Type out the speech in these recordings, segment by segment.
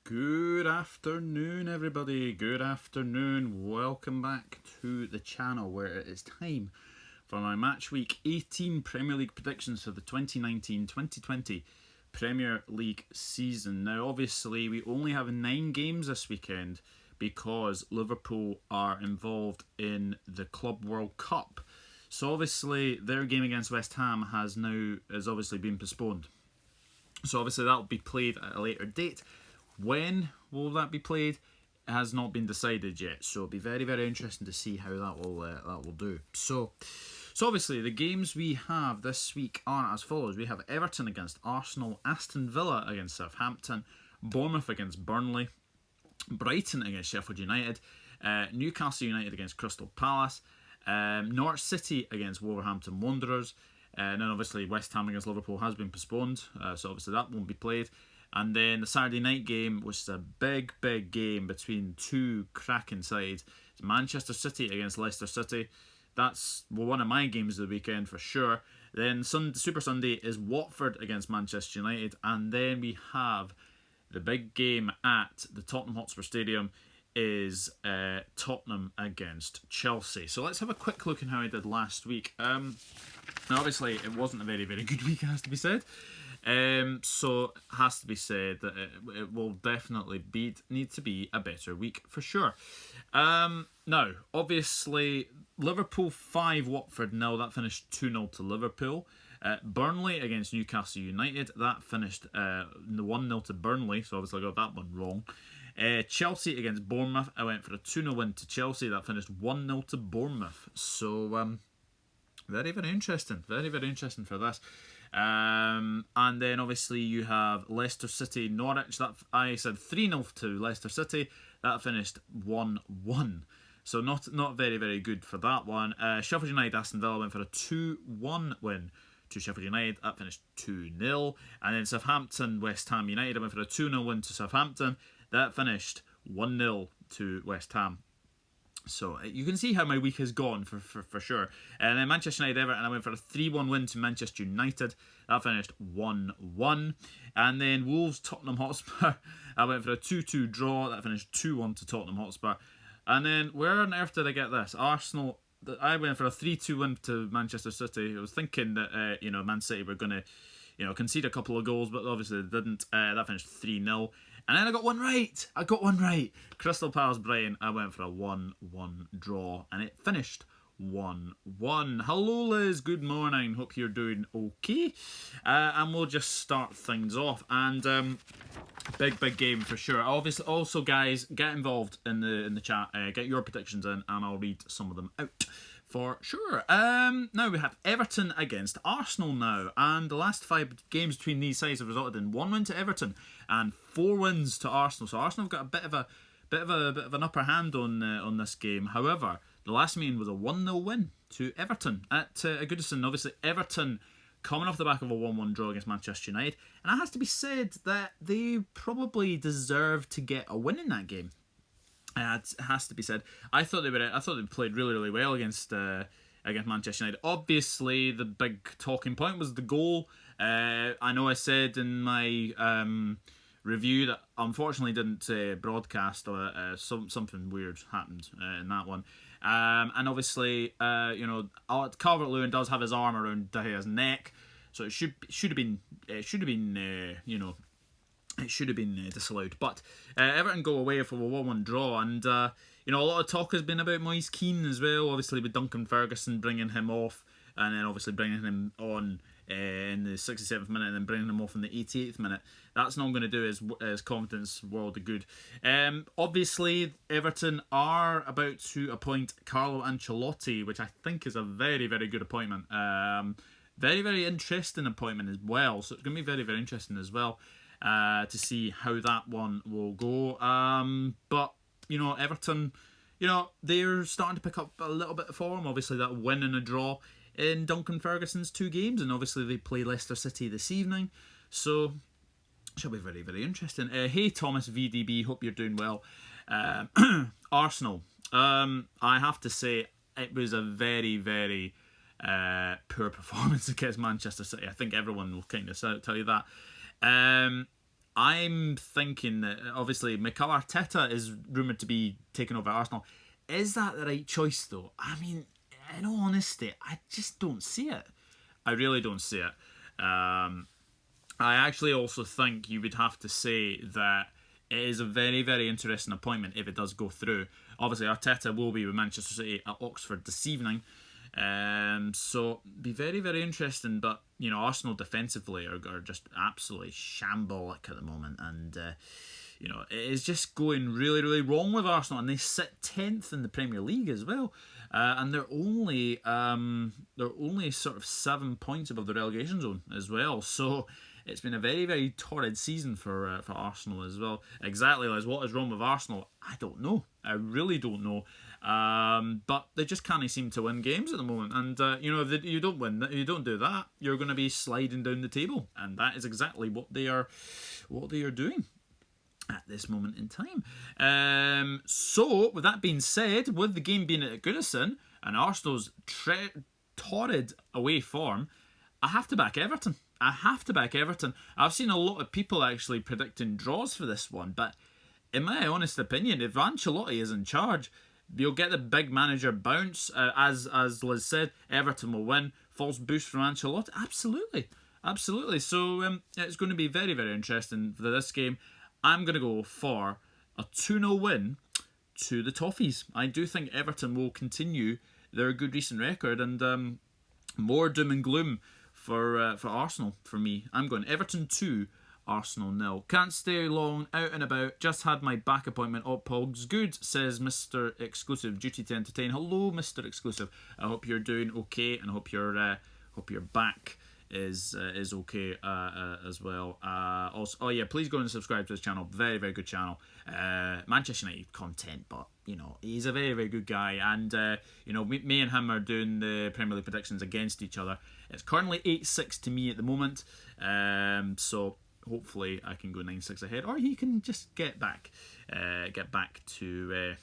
Good afternoon, everybody. Good afternoon. Welcome back to the channel where it is time for my Matchweek 18 Premier League predictions for the 2019-2020 Premier League season. Now, obviously, we only have 9 games this weekend because Liverpool are involved in the Club World Cup. So, obviously, their game against West Ham has obviously been postponed. So, obviously, that will be played at a later date. When will that be played? It has not been decided yet, so it'll be very, very interesting to see how that will do. So obviously the games we have this week are as follows: we have Everton against Arsenal, Aston Villa against Southampton, Bournemouth against Burnley, Brighton against Sheffield United, Newcastle United against Crystal Palace, Norwich City against Wolverhampton Wanderers, and then obviously West Ham against Liverpool has been postponed, so obviously that won't be played. And then the Saturday night game, which is a big, big game between two cracking sides. It's Manchester City against Leicester City. That's one of my games of the weekend for sure. Then Super Sunday is Watford against Manchester United. And then we have the big game at the Tottenham Hotspur Stadium is Tottenham against Chelsea. So let's have a quick look at how I did last week. Now obviously it wasn't a very, very good week, it has to be said. So it has to be said that it will definitely need to be a better week for sure. Now, obviously, Liverpool 5, Watford 0. That finished 2-0 to Liverpool. Burnley against Newcastle United. That finished 1-0 to Burnley, so obviously I got that one wrong. Chelsea against Bournemouth. I went for a 2-0 win to Chelsea. That finished 1-0 to Bournemouth. So, very, very interesting. Very, very interesting for this. And then obviously you have Leicester City Norwich. That I said 3-0 to Leicester City. That finished 1-1. So not very, very good for that one. Sheffield United Aston Villa went for a 2-1 win to Sheffield United. That finished 2-0. And then Southampton West Ham United, I went for a 2-0 win to Southampton. That finished 1-0 to West Ham. So you can see how my week has gone for sure. And then Manchester United Everton, I went for a 3-1 win to Manchester United. That finished 1-1. And then Wolves Tottenham Hotspur, I went for a 2-2 draw. That finished 2-1 to Tottenham Hotspur. And then where on earth did I get this? Arsenal, I went for a 3-2 win to Manchester City. I was thinking that Man City were going to concede a couple of goals, but obviously they didn't. That finished 3-0. And then I got one right. Crystal Palace Brighton, I went for a 1-1 draw. And it finished 1-1. Hello Liz, good morning. Hope you're doing okay. And we'll just start things off. And big game for sure. Obviously, also guys, get involved in the chat. Get your predictions in and I'll read some of them out. For sure. Now we have Everton against Arsenal now, and the last 5 games between these sides have resulted in 1 win to Everton and 4 wins to Arsenal. So Arsenal have got a bit of an upper hand on this game. However, the last meeting was a 1-0 win to Everton at Goodison. Obviously, Everton coming off the back of a 1-1 draw against Manchester United, and it has to be said that they probably deserved to get a win in that game. It has to be said. I thought they played really, really well against Manchester United. Obviously, the big talking point was the goal. I know I said in my review that unfortunately didn't broadcast. Something weird happened in that one. And obviously, Calvert-Lewin does have his arm around De Gea's neck, so it should have been disallowed. But Everton go away for a 1-1 draw, and a lot of talk has been about Moise Kean as well, obviously with Duncan Ferguson bringing him off, and then obviously bringing him on in the 67th minute, and then bringing him off in the 88th minute. That's not going to do his confidence world of good. Obviously, Everton are about to appoint Carlo Ancelotti, which I think is a very, very good appointment. Very, very interesting appointment as well, so it's going to be very, very interesting as well. To see how that one will go. But, Everton, they're starting to pick up a little bit of form. Obviously, that win and a draw in Duncan Ferguson's 2 games. And obviously, they play Leicester City this evening. So, should be very, very interesting. Hey, Thomas VDB, hope you're doing well. Arsenal. I have to say, it was a very, very poor performance against Manchester City. I think everyone will kind of tell you that. I'm thinking that obviously Mikel Arteta is rumoured to be taking over Arsenal. Is that the right choice though? I mean, in all honesty, I just don't see it. I really don't see it. I actually also think you would have to say that it is a very, very interesting appointment if it does go through. Obviously, Arteta will be with Manchester City at Oxford this evening. So be very, very interesting. But you know, Arsenal defensively are just absolutely shambolic at the moment, and you know, it is just going really, really wrong with Arsenal, and they sit 10th in the Premier League as well, and they're only sort of 7 points above the relegation zone as well. So it's been a very, very torrid season for Arsenal as well. Exactly, Les. What is wrong with Arsenal? I don't know. I really don't know. But they just can't seem to win games at the moment. And you know, if you don't win, you don't do that, you're going to be sliding down the table, and that is exactly what they are doing at this moment in time. So, with that being said, with the game being at Goodison and Arsenal's torrid away form, I have to back Everton. I've seen a lot of people actually predicting draws for this one, but in my honest opinion, if Ancelotti is in charge, you'll get the big manager bounce. As Liz said, Everton will win. False boost from Ancelotti. Absolutely. So it's going to be very, very interesting for this game. I'm going to go for a 2-0 win to the Toffees. I do think Everton will continue their good recent record, and more doom and gloom for Arsenal for me. I'm going Everton 2, Arsenal 0. Can't stay long, out and about. Just had my back appointment. All pogs good, says Mr. Exclusive. Duty to entertain. Hello, Mr. Exclusive. I hope you're doing okay, and I hope your back is okay as well. Also, oh yeah, please go and subscribe to this channel. Very, very good channel. Manchester United content, but you know, he's a very, very good guy, and you know, me and him are doing the Premier League predictions against each other. It's currently 8-6 to me at the moment, so hopefully I can go 9-6 ahead, or he can just get back to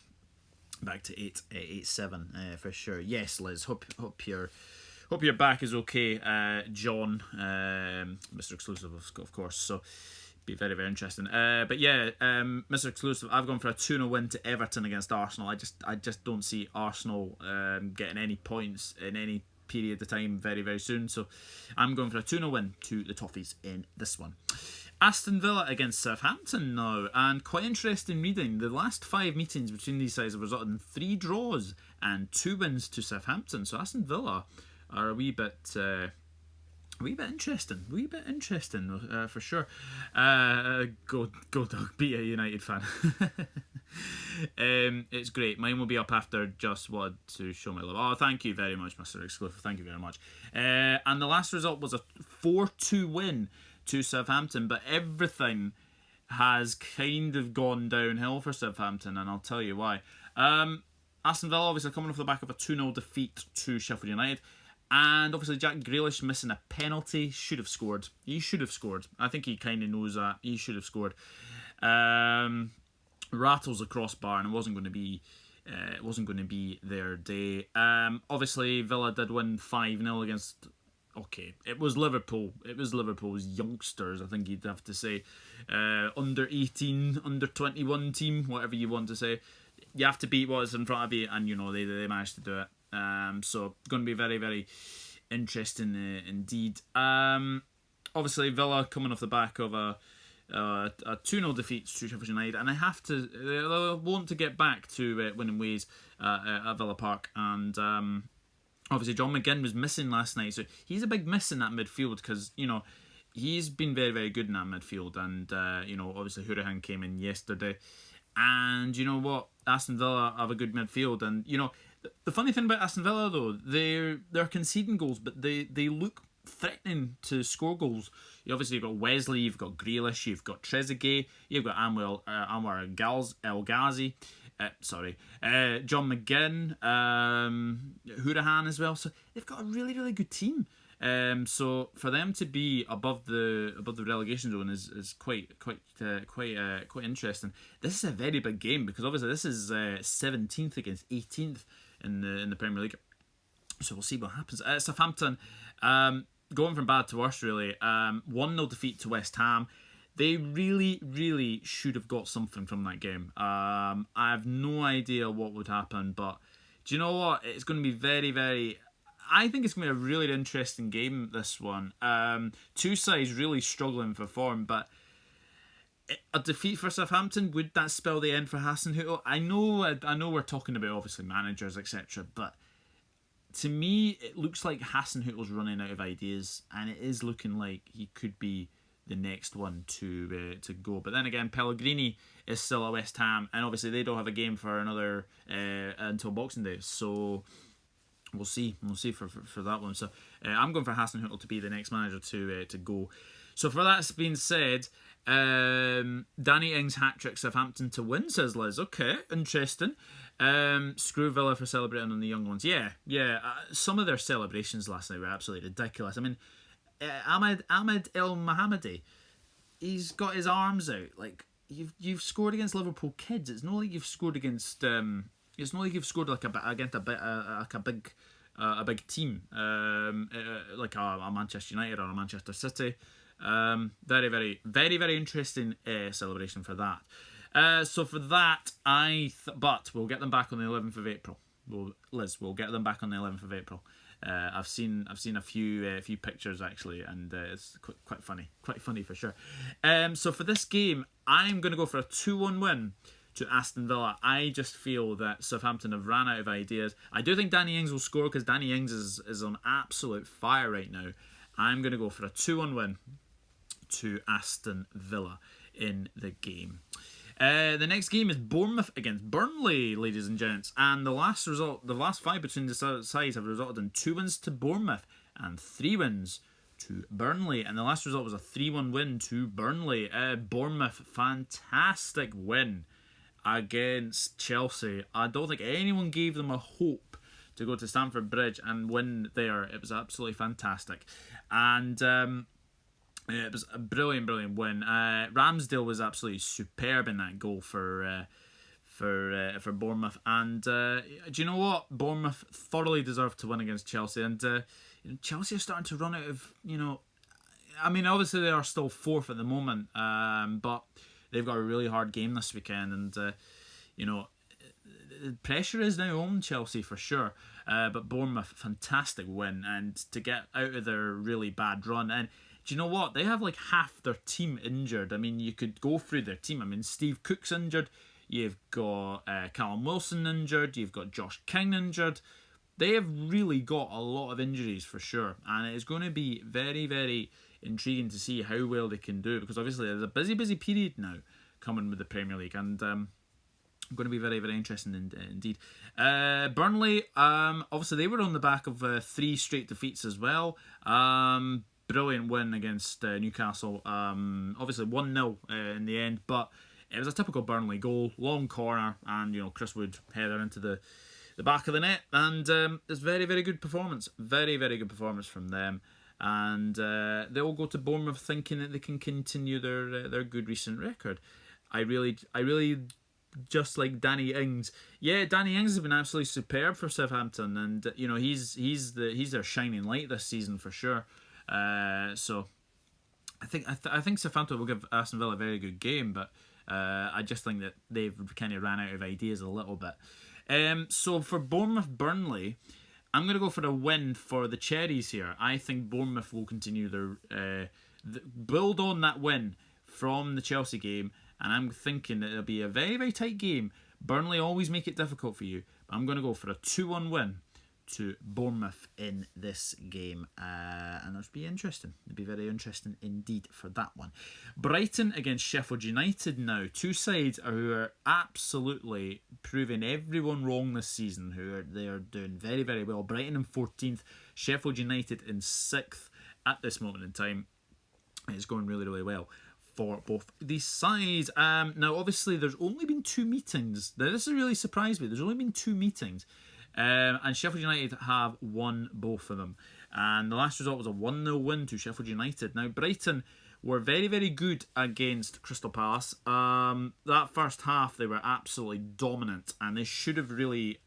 8-7 for sure. Yes, Liz, hope your back is okay, John, Mr. Exclusive, of course. So be very, very interesting. But yeah, Mr. Exclusive, I've gone for a 2-0 win to Everton against Arsenal. I just don't see Arsenal getting any points in any period of time very, very soon. So I'm going for a 2-0 win to the Toffees in this one. Aston Villa against Southampton now, and quite interesting reading. The last 5 meetings between these sides have resulted in 3 draws and 2 wins to Southampton. So Aston Villa are a wee bit interesting. For sure. Go Dog, be a United fan. It's great. Mine will be up after just wanted to show my love. Oh, thank you very much, Mr. Exclusive. Thank you very much. And the last result was a 4-2 win to Southampton, but everything has kind of gone downhill for Southampton, and I'll tell you why. Aston Villa obviously coming off the back of a 2-0 defeat to Sheffield United. And obviously Jack Grealish missing a penalty. Should have scored. He should have scored. I think he kind of knows that. He should have scored. Rattles the crossbar, and it wasn't going to be their day. Obviously Villa did win 5-0 against. Okay, it was Liverpool. It was Liverpool's youngsters, I think you'd have to say. Under 18, under 21 team, whatever you want to say. You have to beat what's in front of you, and you know they managed to do it. So going to be very, very interesting indeed. Obviously Villa coming off the back of a 2-0 defeat to Sheffield United, and they want to get back to winning ways at Villa Park. And obviously John McGinn was missing last night, so he's a big miss in that midfield, because you know he's been very, very good in that midfield. And you know, obviously Hourihan came in yesterday, and you know what, Aston Villa have a good midfield. And you know, the funny thing about Aston Villa though, they're conceding goals, but they look threatening to score goals. You've got Wesley, you've got Grealish, you've got Trezeguet, you've got Anwar El Ghazi, John McGinn, Hourihan as well. So they've got a really, really good team. So for them to be above the relegation zone is quite interesting. This is a very big game, because obviously this is 17th against 18th in the Premier League. So we'll see what happens. Southampton, going from bad to worse really. 1-0 defeat to West Ham. They really, really should have got something from that game. I have no idea what would happen, but do you know what? It's going to be very, very... I think it's going to be a really interesting game, this one. Two sides really struggling for form, but a defeat for Southampton, would that spell the end for Hasenhüttl? I know we're talking about, obviously, managers, etc., but to me, it looks like Hasenhüttl's running out of ideas, and it is looking like he could be the next one to go. But then again, Pellegrini is still at West Ham, and obviously they don't have a game for another until Boxing Day. So we'll see for that one. So I'm going for Hasenhüttl to be the next manager to go. So for that being said, Danny Ings hat-trick Southampton to win, says Liz. Okay, interesting. Screw Villa for celebrating on the young ones. Yeah. Some of their celebrations last night were absolutely ridiculous. I mean, Ahmed El Mohammadi, he's got his arms out. Like, you've scored against Liverpool kids. It's not like you've scored against. It's not like you've scored like against a big team, like a Manchester United or a Manchester City. Very, very, very, very interesting celebration for that. So for that, but we'll get them back on the 11th of April. We'll get them back on the 11th of April. I've seen a few pictures actually, and it's quite funny for sure. So for this game, I'm going to go for a 2-1 win to Aston Villa. I just feel that Southampton have ran out of ideas. I do think Danny Ings will score because Danny Ings is on absolute fire right now. I'm going to go for a 2-1 win to Aston Villa in the game. The next game is Bournemouth against Burnley, ladies and gents. And the last 5 between the sides have resulted in 2 wins to Bournemouth and 3 wins to Burnley. And the last result was a 3-1 win to Burnley. Bournemouth, fantastic win against Chelsea. I don't think anyone gave them a hope to go to Stamford Bridge and win there. It was absolutely fantastic. And it was a brilliant win. Ramsdale was absolutely superb in that goal for Bournemouth. And do you know what? Bournemouth thoroughly deserved to win against Chelsea. And Chelsea are starting to run out of, I mean, obviously they are still 4th at the moment, but they've got a really hard game this weekend. And, the pressure is now on Chelsea for sure. But Bournemouth, fantastic win. And to get out of their really bad run. And do you know what? They have like half their team injured. I mean, you could go through their team. I mean, Steve Cook's injured. You've got Callum Wilson injured. You've got Josh King injured. They have really got a lot of injuries for sure. And it's going to be very, very intriguing to see how well they can do. Because obviously there's a busy period now coming with the Premier League. And going to be very, very interesting indeed. Burnley, obviously they were on the back of 3 straight defeats as well. Brilliant win against Newcastle. Obviously 1-0 in the end, but it was a typical Burnley goal, long corner, and Chris Wood header into the back of the net, and it's very, very good performance. Very, very good performance from them, and they all go to Bournemouth thinking that they can continue their good recent record. I really just like Danny Ings. Yeah, Danny Ings has been absolutely superb for Southampton, and he's their shining light this season for sure. So I think Southampton will give Aston Villa a very good game, but I just think that they've kind of ran out of ideas a little bit. So for Bournemouth Burnley, I'm going to go for a win for the Cherries here. I think Bournemouth will continue their build on that win from the Chelsea game, and I'm thinking that it'll be a very, very tight game. Burnley always make it difficult for you, but I'm going to go for a 2-1 win to Bournemouth in this game, and that'll be interesting. It'll be very interesting indeed for that one. Brighton against Sheffield United now. 2 sides who are absolutely proving everyone wrong this season. They are doing very, very well. Brighton in 14th, Sheffield United in 6th at this moment in time. It's going really, really well for both these sides. Now, obviously, there's only been 2 meetings. Now, this has really surprised me. There's only been 2 meetings. And Sheffield United have won both of them. And the last result was a 1-0 win to Sheffield United. Now, Brighton were very, very good against Crystal Palace. That first half, they were absolutely dominant. And they should have really,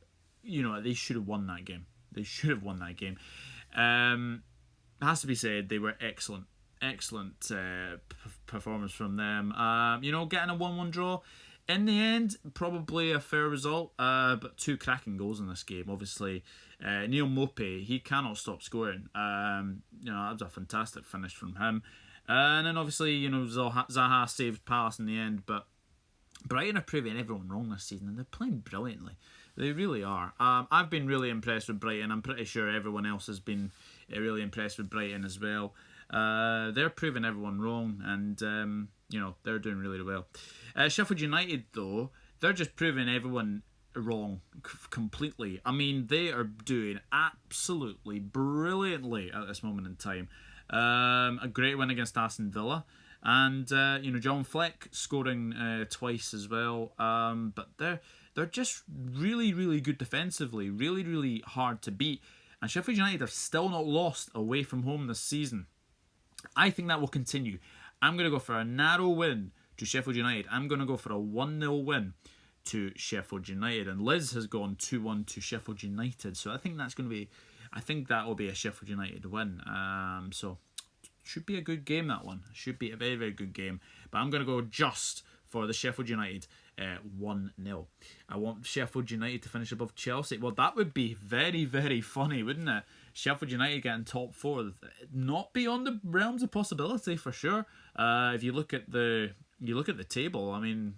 they should have won that game. It has to be said, they were excellent. excellent performance from them. Getting a 1-1 draw. In the end, probably a fair result, but two cracking goals in this game. Obviously, Neil Maupay, he cannot stop scoring. That was a fantastic finish from him. And then obviously, Zaha saved Palace in the end, but Brighton are proving everyone wrong this season, and they're playing brilliantly. They really are. I've been really impressed with Brighton. I'm pretty sure everyone else has been really impressed with Brighton as well. They're proving everyone wrong, and they're doing really well. Sheffield United, though, they're just proving everyone wrong completely. I mean, they are doing absolutely brilliantly at this moment in time. A great win against Aston Villa. And John Fleck scoring twice as well. But they're just really, really good defensively. Really, really hard to beat. And Sheffield United have still not lost away from home this season. I think that will continue. I'm going to go for a narrow win to Sheffield United. I'm going to go for a 1-0 win to Sheffield United. And Liz has gone 2-1 to Sheffield United. So I think that will be a Sheffield United win. So should be a good game, that one. Should be a very, very good game. But I'm going to go just for the Sheffield United 1-0. I want Sheffield United to finish above Chelsea. Well, that would be very, very funny, wouldn't it? Sheffield United getting top four. Not beyond the realms of possibility, for sure. If you look at the table, I mean,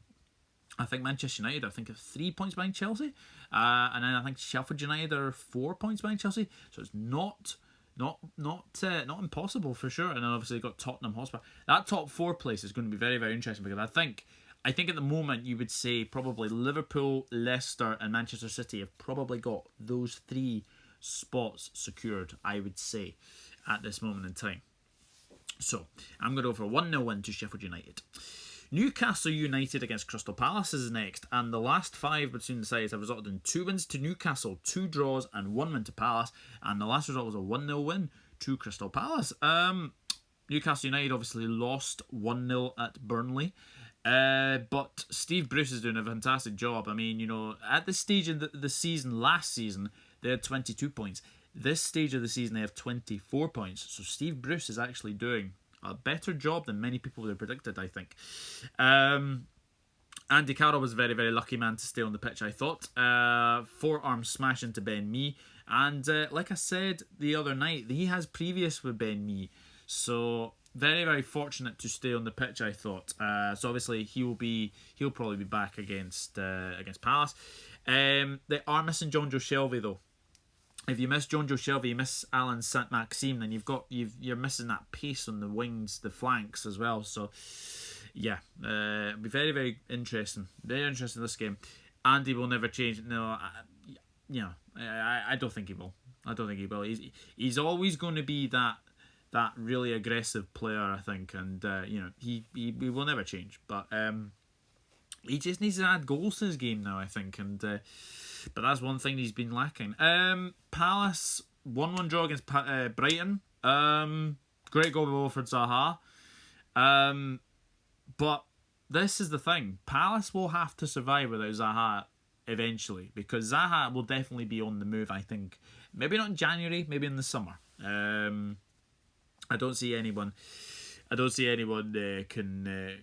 I think Manchester United are 3 points behind Chelsea. And then I think Sheffield United are 4 points behind Chelsea. So it's not impossible for sure. And then obviously you've got Tottenham Hotspur. That top four place is going to be very, very interesting, because I think at the moment you would say probably Liverpool, Leicester and Manchester City have probably got those three spots secured, I would say, at this moment in time. So I'm going to go for a 1-0 win to Sheffield United. Newcastle United against Crystal Palace is next, and the last five between the sides have resulted in 2 wins to Newcastle, 2 draws and 1 win to Palace, and the last result was a 1-0 win to Crystal Palace. Newcastle United obviously lost 1-0 at Burnley, but Steve Bruce is doing a fantastic job. I mean, at this stage of the season, last season, they had 22 points. This stage of the season, they have 24 points. So Steve Bruce is actually doing a better job than many people would have predicted, I think. Andy Carroll was a very, very lucky man to stay on the pitch, I thought. Forearm smash into Ben Mee. And like I said the other night, he has previous with Ben Mee. So very, very fortunate to stay on the pitch, I thought. So obviously he'll probably be back against Palace. They are missing John Joe Shelvey, though. If you miss John Joe Shelvey, you miss Alan Saint-Maxime, then you're missing that pace on the wings, the flanks as well. So, yeah, it'll be very, very interesting. Very interesting this game. Andy will never change. No, I don't think he will. I don't think he will. He's always going to be that really aggressive player, I think, and he will never change. But he just needs to add goals to his game now, I think, and. But that's one thing he's been lacking. Palace 1-1 draw against Brighton. Great goal by Wilfred Zaha. But this is the thing. Palace will have to survive without Zaha eventually, because Zaha will definitely be on the move, I think. Maybe not in January, maybe in the summer. I don't see anyone can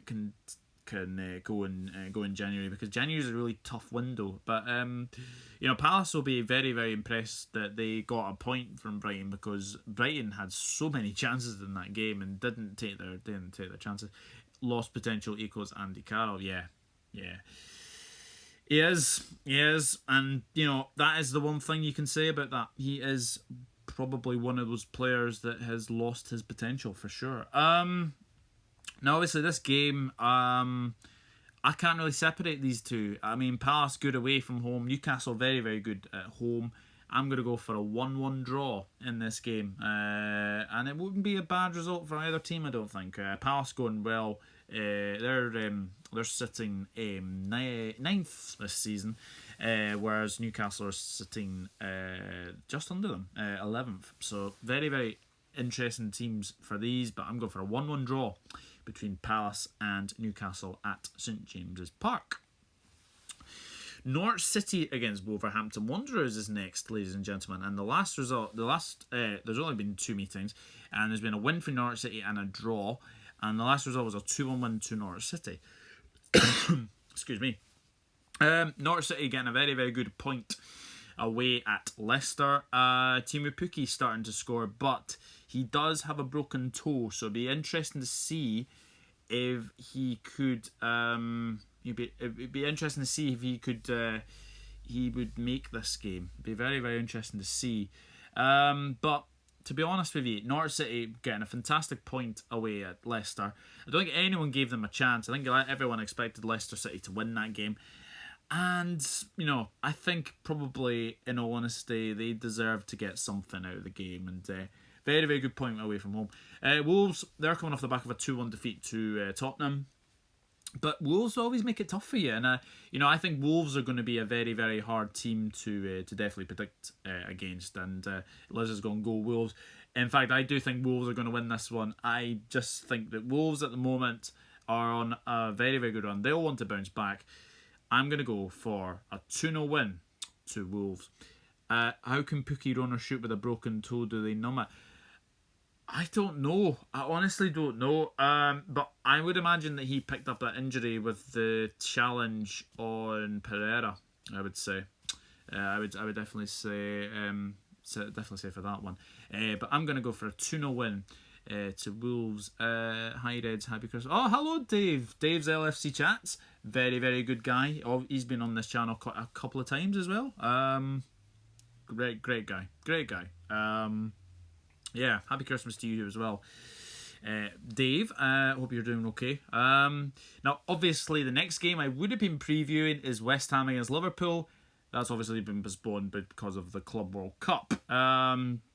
go in January, because January is a really tough window. But Palace will be very, very impressed that they got a point from Brighton, because Brighton had so many chances in that game and didn't take their chances. Lost potential equals Andy Carroll. Yeah. He is, and that is the one thing you can say about that. He is probably one of those players that has lost his potential for sure. Now, obviously, this game, I can't really separate these two. I mean, Palace good away from home. Newcastle very, very good at home. I'm going to go for a 1-1 draw in this game. And it wouldn't be a bad result for either team, I don't think. Palace going well. They're sitting 9th this season, whereas Newcastle are sitting just under them, 11th. So, very, very interesting teams for these. But I'm going for a 1-1 draw between Palace and Newcastle at St James's Park. Norwich City against Wolverhampton Wanderers is next, ladies and gentlemen. And the last result, there's only been 2 meetings, and there's been a win for Norwich City and a draw. And the last result was a 2-1 win to Norwich City. Excuse me. Norwich City getting a very, very good point away at Leicester. Timu Pukki starting to score, but he does have a broken toe, so it'd be interesting to see if he could. It'd be interesting to see if he could. He would make this game. It'd be very, very interesting to see. But to be honest with you, Norwich City getting a fantastic point away at Leicester. I don't think anyone gave them a chance. I think everyone expected Leicester City to win that game. And, I think probably, in all honesty, they deserve to get something out of the game. And very, very good point away from home. Wolves, they're coming off the back of a 2-1 defeat to Tottenham. But Wolves always make it tough for you. And, I think Wolves are going to be a very, very hard team to definitely predict against. And Liz is going to go Wolves. In fact, I do think Wolves are going to win this one. I just think that Wolves at the moment are on a very, very good run. They'll want to bounce back. I'm going to go for a 2-0 win to Wolves. How can Pukki run or shoot with a broken toe? Do they numb it? I don't know. I honestly don't know. But I would imagine that he picked up that injury with the challenge on Pereira. I would say. I would definitely say. Definitely say for that one. But I'm going to go for a 2-0 win to Wolves. Hi Reds, happy Christmas. Oh, hello Dave. Dave's LFC Chats. Very, very good guy. He's been on this channel a couple of times as well. Great guy. Great guy. Yeah, happy Christmas to you as well. Dave, hope you're doing okay. Now, obviously, the next game I would have been previewing is West Ham against Liverpool. That's obviously been postponed because of the Club World Cup.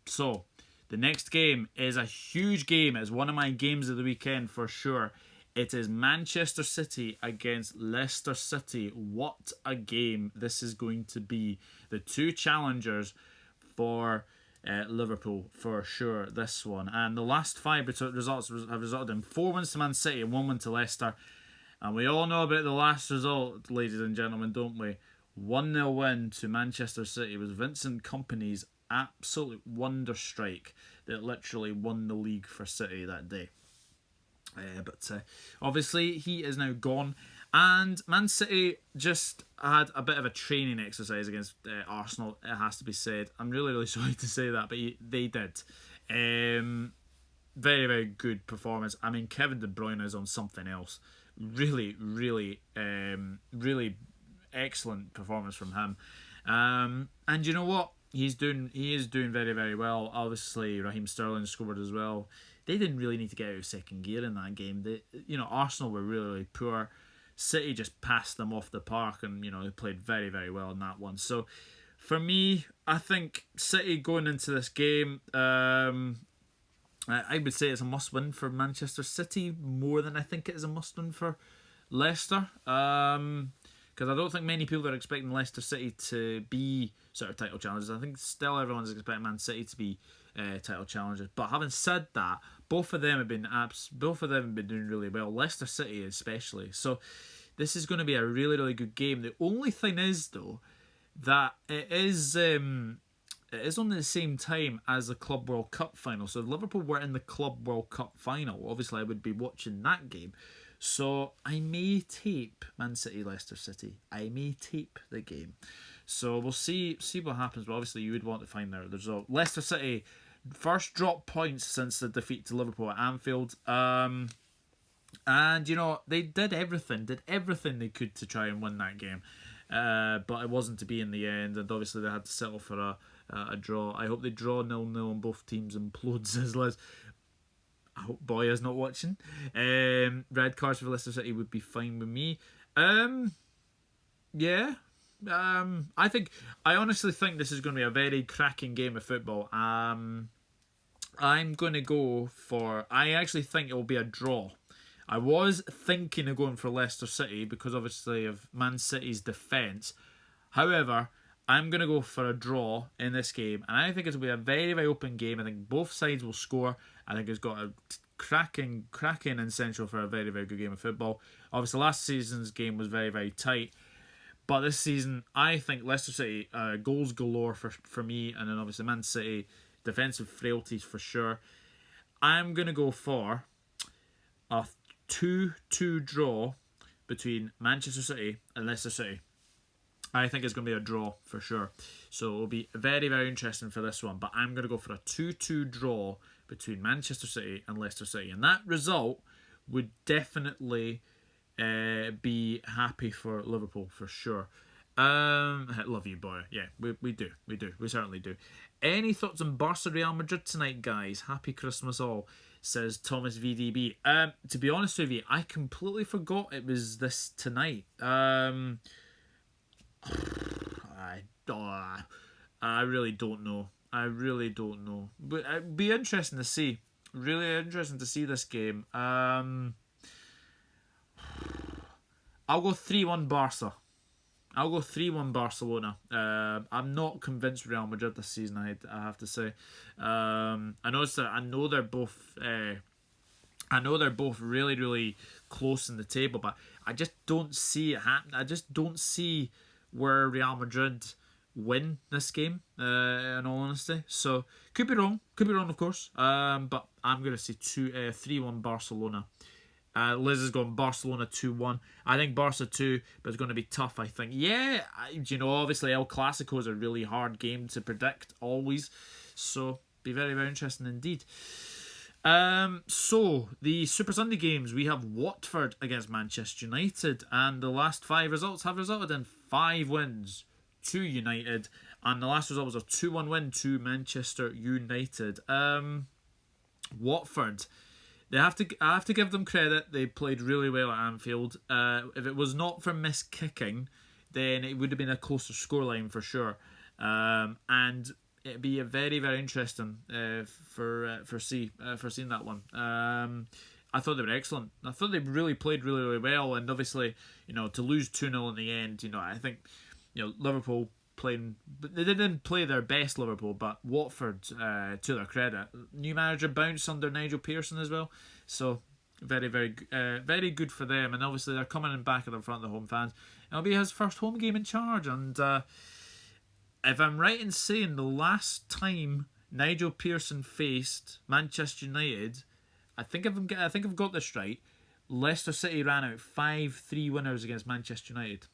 So, the next game is a huge game. It's one of my games of the weekend for sure. It is Manchester City against Leicester City. What a game this is going to be. The two challengers for Liverpool for sure, this one. And the last 5 results have resulted in 4 wins to Man City and 1 win to Leicester. And we all know about the last result, ladies and gentlemen, don't we? 1-0 win to Manchester City was Vincent Kompany's absolute wonder strike that literally won the league for City that day. But obviously he is now gone, and Man City just had a bit of a training exercise against Arsenal, it has to be said. I'm really, really sorry to say that, but they did. Very, very good performance. I mean, Kevin De Bruyne is on something else. Really, really, really excellent performance from him. And you know what? He is doing very, very well. Obviously, Raheem Sterling scored as well. They didn't really need to get out of second gear in that game. Arsenal were really, really poor. City just passed them off the park, and they played very, very well in that one. So, for me, I think City going into this game, I would say it's a must-win for Manchester City more than I think it is a must-win for Leicester. Because I don't think many people are expecting Leicester City to be sort of title challengers. I think still everyone's expecting Man City to be title challengers. But having said that, both of them have been doing really well. Leicester City especially. So this is going to be a really, really good game. The only thing is though that it is on the same time as the Club World Cup final. So if Liverpool were in the Club World Cup final, obviously I would be watching that game. So I may tape Man City, Leicester City. I may tape the game. So we'll see what happens. But obviously you would want to find out the result. Leicester City, first drop points since the defeat to Liverpool at Anfield. And they did everything they could to try and win that game. But it wasn't to be in the end. And obviously they had to settle for a draw. I hope they draw 0-0 and both teams implodes as Liz. I hope Boya's not watching. Red cards for Leicester City would be fine with me. Yeah. I honestly think this is going to be a very cracking game of football. I'm going to go for... I actually think it will be a draw. I was thinking of going for Leicester City because obviously of Man City's defence. However, I'm going to go for a draw in this game. And I think it will be a very, very open game. I think both sides will score. I think it's got a cracking essential for a very, very good game of football. Obviously, last season's game was very, very tight. But this season, I think Leicester City, goals galore for me, and then obviously Man City, defensive frailties for sure. I'm going to go for a 2-2 draw between Manchester City and Leicester City. I think it's going to be a draw for sure. So it'll be very, very interesting for this one. But I'm going to go for a 2-2 draw between Manchester City and Leicester City. And that result would definitely be happy for Liverpool for sure. Love you, boy. Yeah, we do. We certainly do. Any thoughts on Barca Real Madrid tonight, guys? Happy Christmas all, says Thomas VDB. To be honest with you, I completely forgot it was this tonight. I really don't know. But it'd be interesting to see. Really interesting to see this game. I'll go 3-1 Barca. I'll go 3-1 Barcelona. I'm not convinced Real Madrid this season, I have to say. I know they're both really, really close in the table, but I just don't see it happen. I just don't see where Real Madrid win this game, in all honesty. So could be wrong, of course. But I'm going to say 3-1 Barcelona. Liz has gone Barcelona 2-1. I think Barca 2, but it's going to be tough, I think. Yeah, obviously El Clasico is a really hard game to predict, always. So, be very, very interesting indeed. So, the Super Sunday games, we have Watford against Manchester United, and the last 5 results have resulted in 5 wins to United, and the last result was a 2-1 win to Manchester United. Watford, I have to give them credit. They played really well at Anfield. If it was not for missed kicking, then it would have been a closer scoreline for sure. And it'd be a very, very interesting for seeing that one. I thought they were excellent. I thought they really played really, really well. And obviously, to lose 2-0 in the end, I think, Liverpool playing, but they didn't play their best Liverpool, but Watford, to their credit, new manager bounced under Nigel Pearson as well, so very, very, very good for them. And obviously they're coming in back at the front of the home fans. It'll be his first home game in charge, and if I'm right in saying the last time Nigel Pearson faced Manchester United, I think I've got this right. Leicester City ran out 5-3 winners against Manchester United.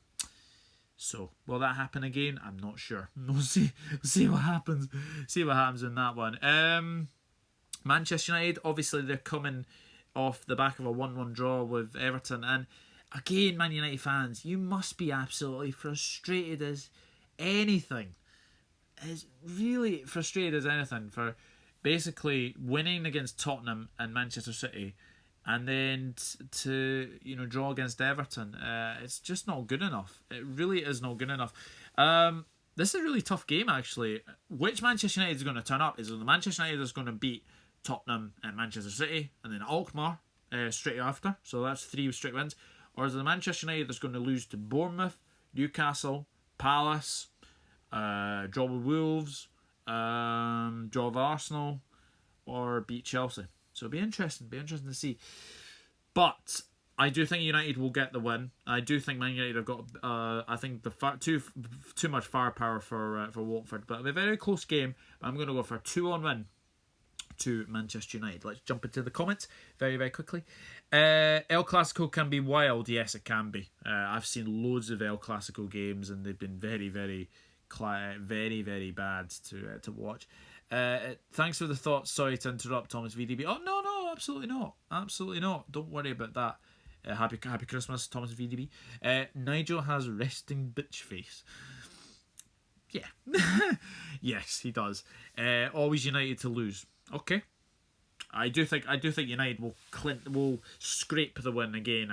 So, will that happen again? I'm not sure. We'll see what happens. See what happens in that one. Manchester United, obviously, they're coming off the back of a 1-1 draw with Everton. And again, Man United fans, you must be absolutely frustrated as anything. As really frustrated as anything for basically winning against Tottenham and Manchester City, and then to draw against Everton. It's just not good enough. It really is not good enough. This is a really tough game, actually. Which Manchester United is going to turn up? Is it the Manchester United that's going to beat Tottenham and Manchester City, and then Alkmaar straight after? So that's 3 straight wins. Or is it the Manchester United that's going to lose to Bournemouth, Newcastle, Palace, draw with Wolves, draw with Arsenal, or beat Chelsea? So it'll be interesting to see. But I do think United will get the win. I do think Man United have got, I think, too much firepower for Watford. But it'll be a very close game. I'm going to go for a 2-1 win to Manchester United. Let's jump into the comments very, very quickly. El Clasico can be wild. Yes, it can be. I've seen loads of El Clasico games, and they've been very, very, very, very bad to watch. Thanks for the thoughts. Sorry to interrupt, Thomas VDB. Oh, no, absolutely not. Don't worry about that. Happy Christmas, Thomas VDB. Nigel has resting bitch face. Yeah. Yes, he does. Always United to lose. Okay. I do think United will scrape the win again.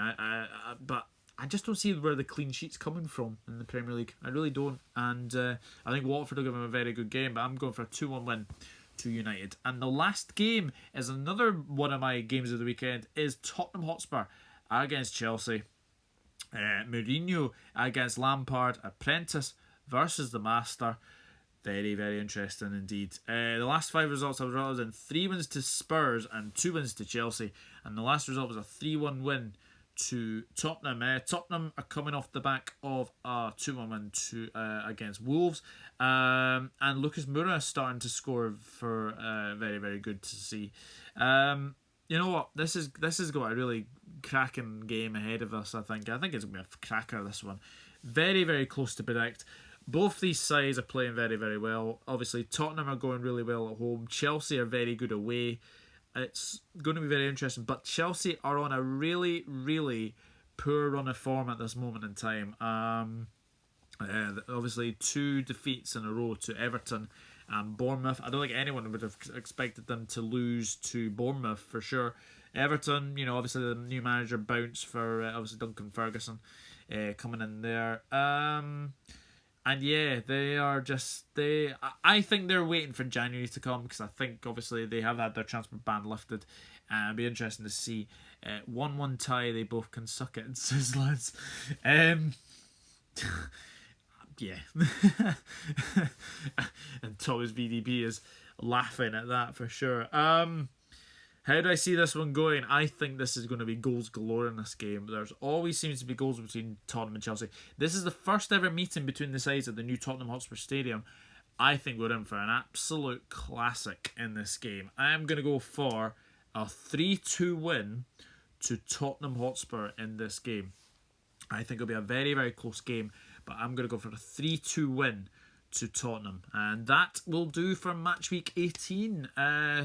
But I just don't see where the clean sheet's coming from in the Premier League. I really don't. And I think Watford will give them a very good game, but I'm going for a 2-1 win to United. And the last game is another one of my games of the weekend, is Tottenham Hotspur against Chelsea. Mourinho against Lampard. Apprentice versus the Master. Very, very interesting indeed. The last 5 results have resulted in 3 wins to Spurs and 2 wins to Chelsea. And the last result was a 3-1 win to Tottenham. Tottenham are coming off the back of a 2-1 win against Wolves. And Lucas Moura starting to score for very, very good to see. You know what? This has got a really cracking game ahead of us, I think. I think it's going to be a cracker, this one. Very, very close to predict. Both these sides are playing very, very well. Obviously, Tottenham are going really well at home. Chelsea are very good away. It's going to be very interesting. But Chelsea are on a really, really poor run of form at this moment in time. Obviously, 2 defeats in a row to Everton and Bournemouth. I don't think anyone would have expected them to lose to Bournemouth for sure. Everton, obviously the new manager bounced for obviously Duncan Ferguson coming in there. And yeah, I think they're waiting for January to come, because I think obviously they have had their transfer ban lifted. It'll be interesting to see. 1-1 tie, they both can suck it, says lads. Yeah. And Thomas VDB is laughing at that for sure. How do I see this one going? I think this is going to be goals galore in this game. There's always seems to be goals between Tottenham and Chelsea. This is the first ever meeting between the sides at the new Tottenham Hotspur Stadium. I think we're in for an absolute classic in this game. I am going to go for a 3-2 win to Tottenham Hotspur in this game. I think it'll be a very, very close game, but I'm going to go for a 3-2 win to Tottenham, and that will do for match week 18.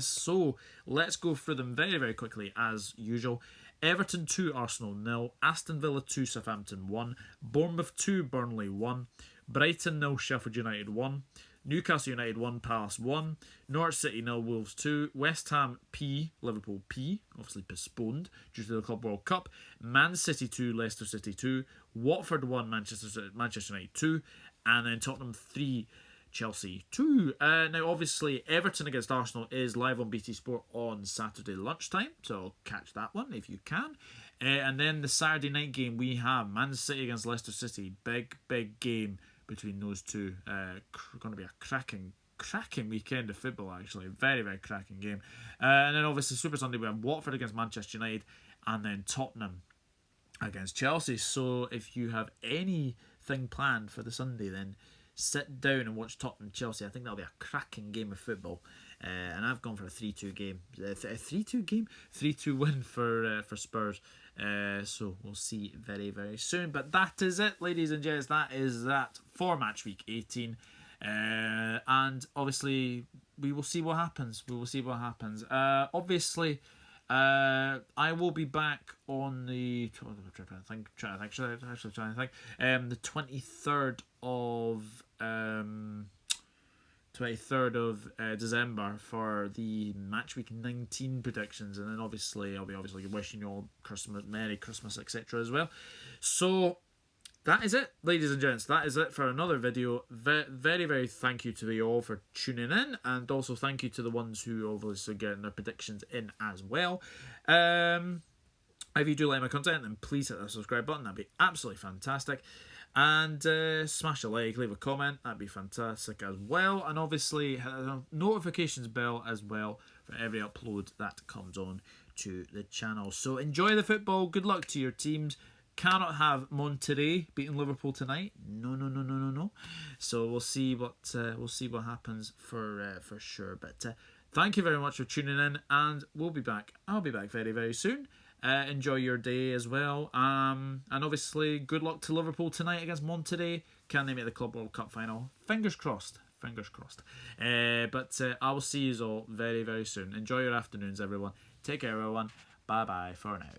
So let's go through them very, very quickly as usual. Everton 2, Arsenal 0, Aston Villa 2, Southampton 1, Bournemouth 2, Burnley 1, Brighton 0, Sheffield United 1, Newcastle United 1, Palace 1, Norwich City 0, Wolves 2, West Ham P, Liverpool P, obviously postponed due to the Club World Cup, Man City 2, Leicester City 2, Watford 1, Manchester United 2, and then Tottenham 3, Chelsea 2. Now, obviously, Everton against Arsenal is live on BT Sport on Saturday lunchtime, so catch that one if you can. And then the Saturday night game, we have Man City against Leicester City. Big, big game between those two. Going to be a cracking weekend of football, actually. Very, very cracking game. And then, obviously, Super Sunday, we have Watford against Manchester United, and then Tottenham against Chelsea. So if you have anything planned for the Sunday, then sit down and watch Tottenham Chelsea. I think that'll be a cracking game of football. And I've gone for a 3-2 game. 3-2 game? 3-2 win for Spurs. So we'll see very, very soon. But that is it, ladies and gents. That is that for match week 18. And obviously, we will see what happens. Obviously, I will be back on the the 23rd of December for the match week 19 predictions, and then obviously I'll be wishing you all Merry Christmas, etc. as well. So that is it, ladies and gents. That is it for another video. Very, very thank you to you all for tuning in, and also thank you to the ones who obviously getting their predictions in as well. If you do like my content, then please hit that subscribe button. That'd be absolutely fantastic. And smash a like, leave a comment. That'd be fantastic as well. And obviously hit the notifications bell as well for every upload that comes on to the channel. So enjoy the football. Good luck to your teams. Cannot have Monterrey beating Liverpool tonight. No. So we'll see what happens for sure. But thank you very much for tuning in, and we'll be back. I'll be back very, very soon. Enjoy your day as well. And obviously, good luck to Liverpool tonight against Monterrey. Can they make the Club World Cup final? Fingers crossed. But I will see you all very, very soon. Enjoy your afternoons, everyone. Take care, everyone. Bye bye for now.